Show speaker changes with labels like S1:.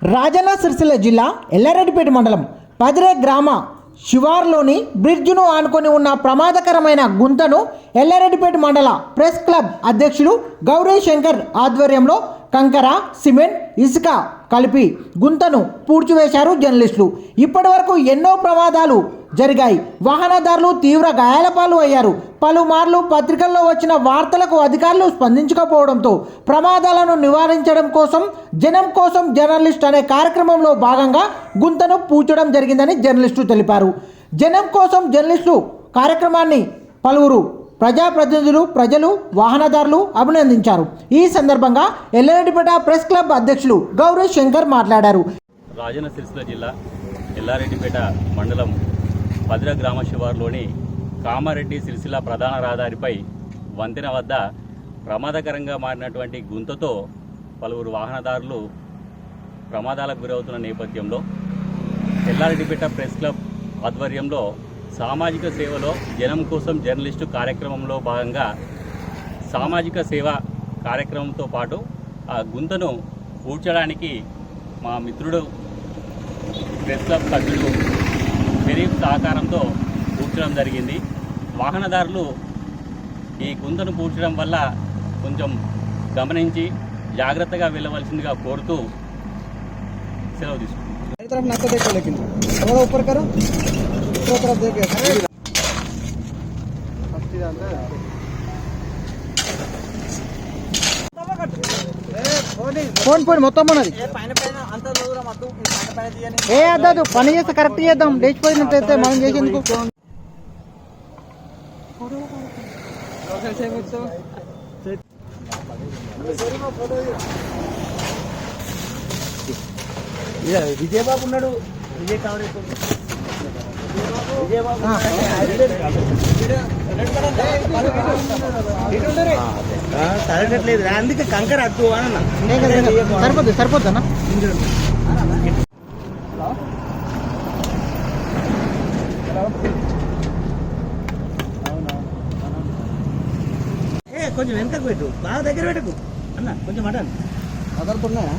S1: రాజన్న సిరిసిల్ల జిల్లా ఎల్లారెడ్డిపేట మండలం పదిరే గ్రామ శివార్లోని బ్రిడ్జ్ను ఆనుకొని ఉన్న ప్రమాదకరమైన గుంతను ఎల్లారెడ్డిపేట మండల ప్రెస్ క్లబ్ అధ్యక్షులు గౌరీ శంకర్ ఆధ్వర్యంలో కంకర, సిమెంట్, ఇసుక కలిపి గుంతను పూడ్చివేశారు జర్నలిస్టులు. ఇప్పటివరకు ఎన్నో ప్రమాదాలు జరిగాయి. వాహనదారులు తీవ్ర గాయాల పాలు అయ్యారు. పలుమార్లు పత్రికల్లో వచ్చిన వార్తలకు అధికారులు స్పందించకపోవడంతో ప్రమాదాలను నివారించడం కోసం జనం కోసం జర్నలిస్ట్ అనే కార్యక్రమంలో భాగంగా గుంతను పూడ్చడం జరిగిందని జర్నలిస్టులు తెలిపారు. జనం కోసం జర్నలిస్టు కార్యక్రమాన్ని పలువురు ప్రజాప్రతినిధులు, ప్రజలు, వాహనదారులు అభినందించారు. ఈ సందర్భంగా ఎల్లారెడ్డిపేట ప్రెస్ క్లబ్ అధ్యక్షులు గౌరీ శంకర్ మాట్లాడారు.
S2: రాజన్న సిరిసిల్ల జిల్లా ఎల్లారెడ్డిపేట మండలం పదిర గ్రామ శివారులోని కామారెడ్డి సిరిసిల్ల ప్రధాన రహదారిపై వంతెన వద్ద ప్రమాదకరంగా మారినటువంటి గుంతతో పలువురు వాహనదారులు ప్రమాదాలకు గురవుతున్న నేపథ్యంలో ఎల్లారెడ్డిపేట ప్రెస్ క్లబ్ ఆధ్వర్యంలో సామాజిక సేవలో జనం కోసం జర్నలిస్టు కార్యక్రమంలో భాగంగా సామాజిక సేవ కార్యక్రమంతో పాటు ఆ గుంతను పూడ్చడానికి మా మిత్రుడు ప్రెస్ క్లబ్ సభ్యుడు షరీఫ్ సహకారంతో పూడ్చడం జరిగింది. వాహనదారులు ఈ గుంతను పూడ్చడం వల్ల కొంచెం గమనించి జాగ్రత్తగా వెళ్ళవలసిందిగా కోరుతూ సెలవు తీసుకుంటున్నాం.
S1: ఫోన్ పోయి మొత్తం ఉన్నది ఏ అద్దదు పని చేస్తే కరెక్ట్ చేద్దాం. లేచిపోయినట్టయితే మనం చేసేందుకు
S3: విజయబాబు ఉన్నాడు. విజయ్ కాంగ్రెస్ సరగట్లేదు, అందుకే కంకర అద్దు అన్న.
S1: సరిపోద్ది అన్న.
S3: కొంచెం వెనకకు పెట్టు, బాగా దగ్గర పెట్టకు అన్న. కొంచెం అటన్
S1: అదనుకున్నాయా?